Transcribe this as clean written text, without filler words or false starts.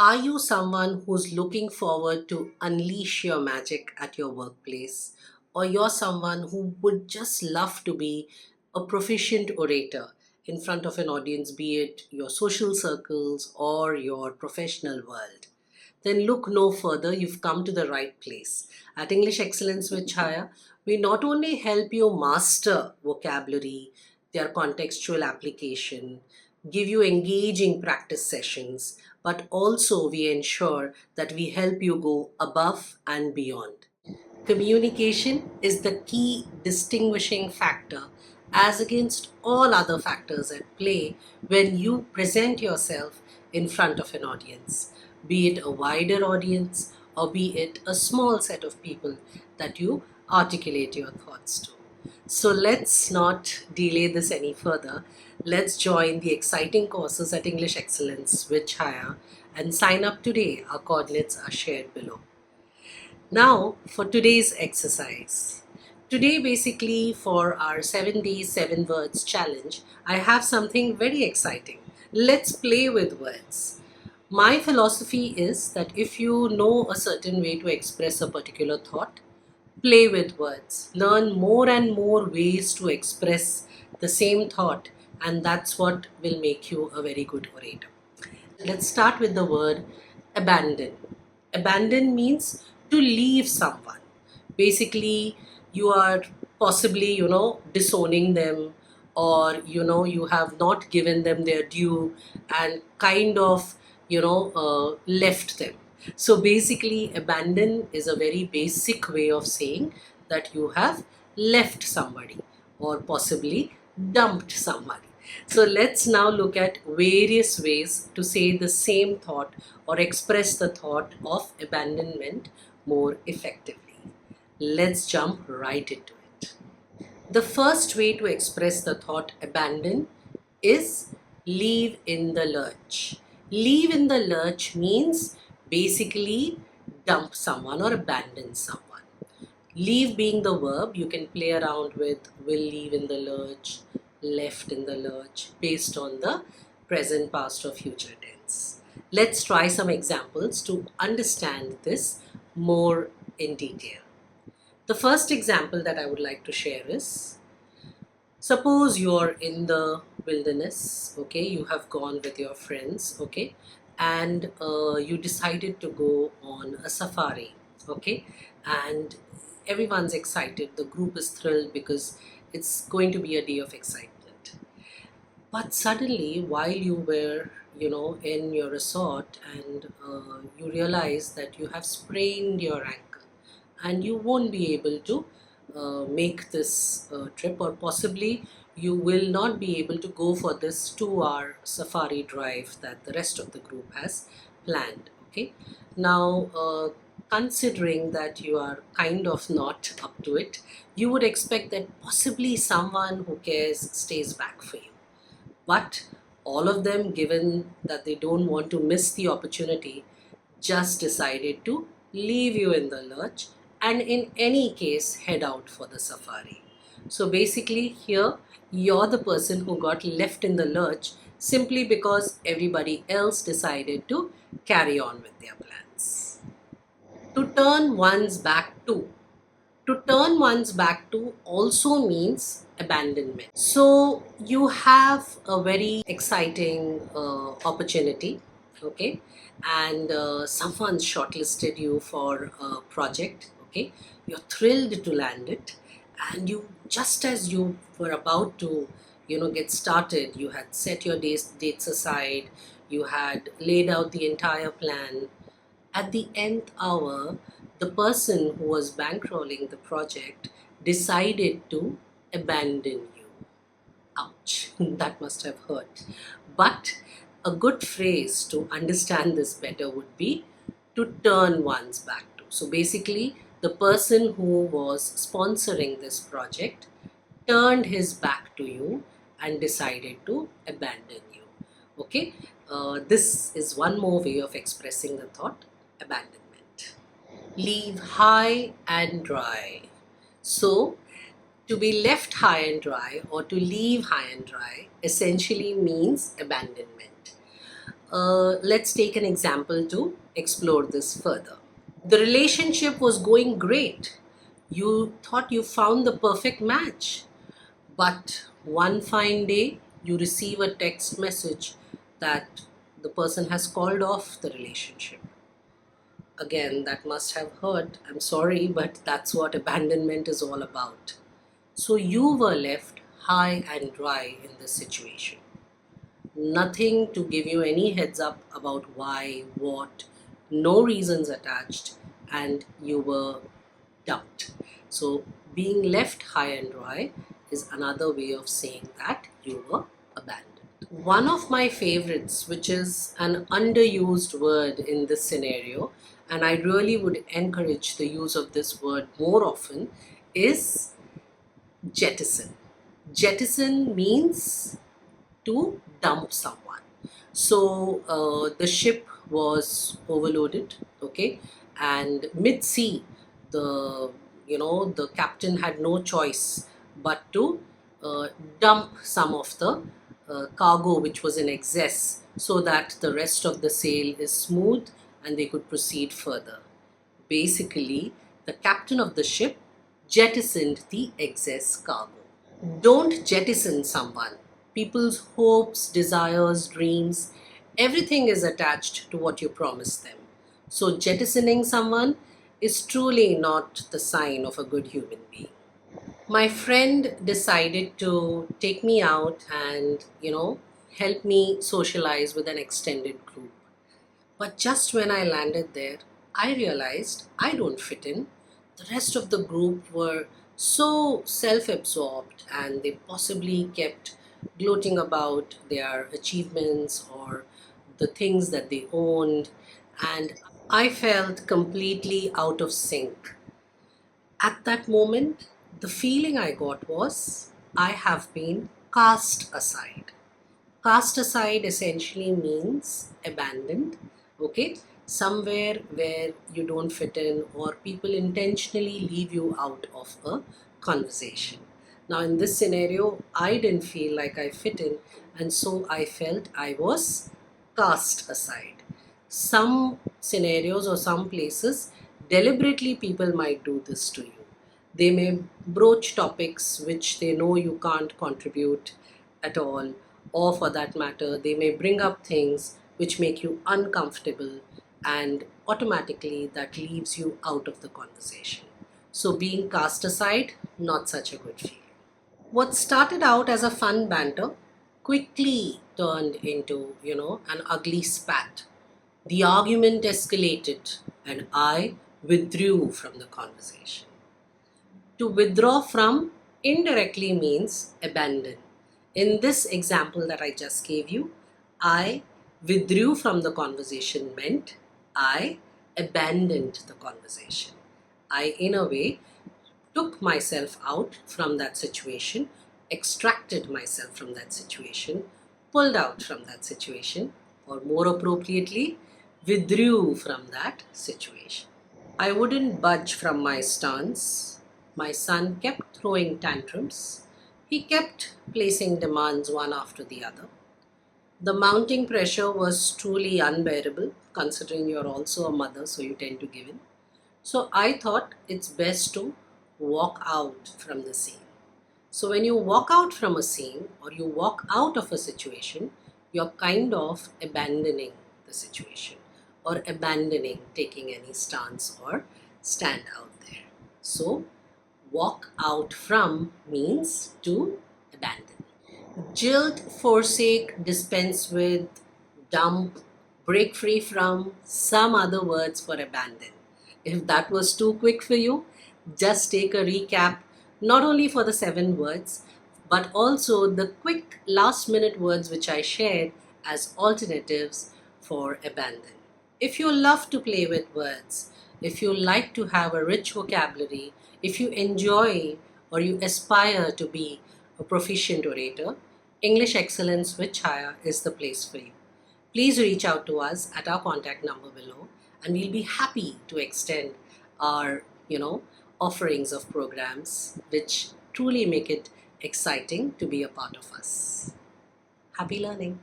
Are you someone who's looking forward to unleash your magic at your workplace? Or you're someone who would just love to be a proficient orator in front of an audience, be it your social circles or your professional world? Then look no further, you've come to the right place. At English Excellence with Chaya, we not only help you master vocabulary, their contextual application, give you engaging practice sessions, but also we ensure that we help you go above and beyond. Communication is the key distinguishing factor as against all other factors at play when you present yourself in front of an audience, be it a wider audience or be it a small set of people that you articulate your thoughts to. So let's not delay this any further. Let's join the exciting courses at English Excellence with Chaya and sign up today. Our coordinates are shared below. Now, for today's exercise. Today, basically, for our 7 days, 7 words challenge, I have something very exciting. Let's play with words. My philosophy is that if you know a certain way to express a particular thought, play with words. Learn more and more ways to express the same thought, and that's what will make you a very good orator. Let's start with the word abandon. Abandon means to leave someone. Basically, you are possibly, disowning them, or, you have not given them their due and kind of, left them. So basically, abandon is a very basic way of saying that you have left somebody or possibly dumped somebody. So let's now look at various ways to say the same thought or express the thought of abandonment more effectively. Let's jump right into it. The first way to express the thought abandon is leave in the lurch. Leave in the lurch means basically dump someone or abandon someone. Leave being the verb, you can play around with will leave in the lurch, left in the lurch, based on the present, past, or future tense. Let's try some examples to understand this more in detail. The first example that I would like to share is, suppose you're in the wilderness, okay, you have gone with your friends, okay, and you decided to go on a safari, okay, and everyone's excited, the group is thrilled because it's going to be a day of excitement. But suddenly, while you were, in your resort and you realize that you have sprained your ankle and you won't be able to make this trip, or possibly you will not be able to go for this 2 hour safari drive that the rest of the group has planned. Okay, now considering that you are kind of not up to it, you would expect that possibly someone who cares stays back for you. But all of them, given that they don't want to miss the opportunity, just decided to leave you in the lurch and, in any case, head out for the safari. So basically, here you're the person who got left in the lurch simply because everybody else decided to carry on with their plans. To turn one's back to. To turn one's back to also means abandonment. So you have a very exciting opportunity, okay, and someone's shortlisted you for a project, okay, you're thrilled to land it, and you, just as you were about to, get started, you had set your dates aside, you had laid out the entire plan. At the nth hour, the person who was bankrolling the project decided to abandon you. Ouch, that must have hurt. But a good phrase to understand this better would be to turn one's back to. So basically, the person who was sponsoring this project turned his back to you and decided to abandon you. Okay, this is one more way of expressing the thought abandonment. Leave high and dry. So, to be left high and dry or to leave high and dry essentially means abandonment. Let's take an example to explore this further. The relationship was going great. You thought you found the perfect match. But one fine day, you receive a text message that the person has called off the relationship. Again, that must have hurt. I'm sorry, but that's what abandonment is all about. So you were left high and dry in this situation. Nothing to give you any heads up about why, what, no reasons attached, and you were dumped. So being left high and dry is another way of saying that you were abandoned. One of my favorites, which is an underused word in this scenario, and I really would encourage the use of this word more often, is jettison. Jettison means to dump someone. So the ship was overloaded, okay, and mid sea, the the captain had no choice but to uh, dump some of the cargo which was in excess, so that the rest of the sail is smooth and they could proceed further. Basically, the captain of the ship jettisoned the excess cargo. Don't jettison someone. People's hopes, desires, dreams, everything is attached to what you promise them. So, jettisoning someone is truly not the sign of a good human being. My friend decided to take me out and, help me socialize with an extended group. But just when I landed there, I realized I don't fit in. The rest of the group were so self absorbed and they possibly kept gloating about their achievements or the things that they owned. And I felt completely out of sync. At that moment, the feeling I got was I have been cast aside. Cast aside essentially means abandoned, okay? Somewhere where you don't fit in, or people intentionally leave you out of a conversation. Now, in this scenario, I didn't feel like I fit in, and so I felt I was cast aside. Some scenarios or some places, deliberately people might do this to you. They may broach topics which they know you can't contribute at all, or for that matter, they may bring up things which make you uncomfortable, and automatically that leaves you out of the conversation. So, being cast aside, not such a good feeling. What started out as a fun banter quickly turned into, an ugly spat. The argument escalated, and I withdrew from the conversation. To withdraw from indirectly means abandon. In this example that I just gave you, I withdrew from the conversation meant I abandoned the conversation. I, in a way, took myself out from that situation, extracted myself from that situation, pulled out from that situation, or more appropriately, withdrew from that situation. I wouldn't budge from my stance. My son kept throwing tantrums. He kept placing demands one after the other. The mounting pressure was truly unbearable, considering you're also a mother, so you tend to give in. So I thought it's best to walk out from the scene. So when you walk out from a scene or you walk out of a situation, you're kind of abandoning the situation or abandoning taking any stance or stand out there. So walk out from means to abandon. Jilt, forsake, dispense with, dump, break free from, some other words for abandon. If that was too quick for you, just take a recap, not only for the 7 words, but also the quick last minute words which I shared as alternatives for abandon. If you love to play with words, if you like to have a rich vocabulary, if you enjoy or you aspire to be a proficient orator, English Excellence with Chaya is the place for you. Please reach out to us at our contact number below, and we'll be happy to extend our, offerings of programs which truly make it exciting to be a part of us. Happy learning.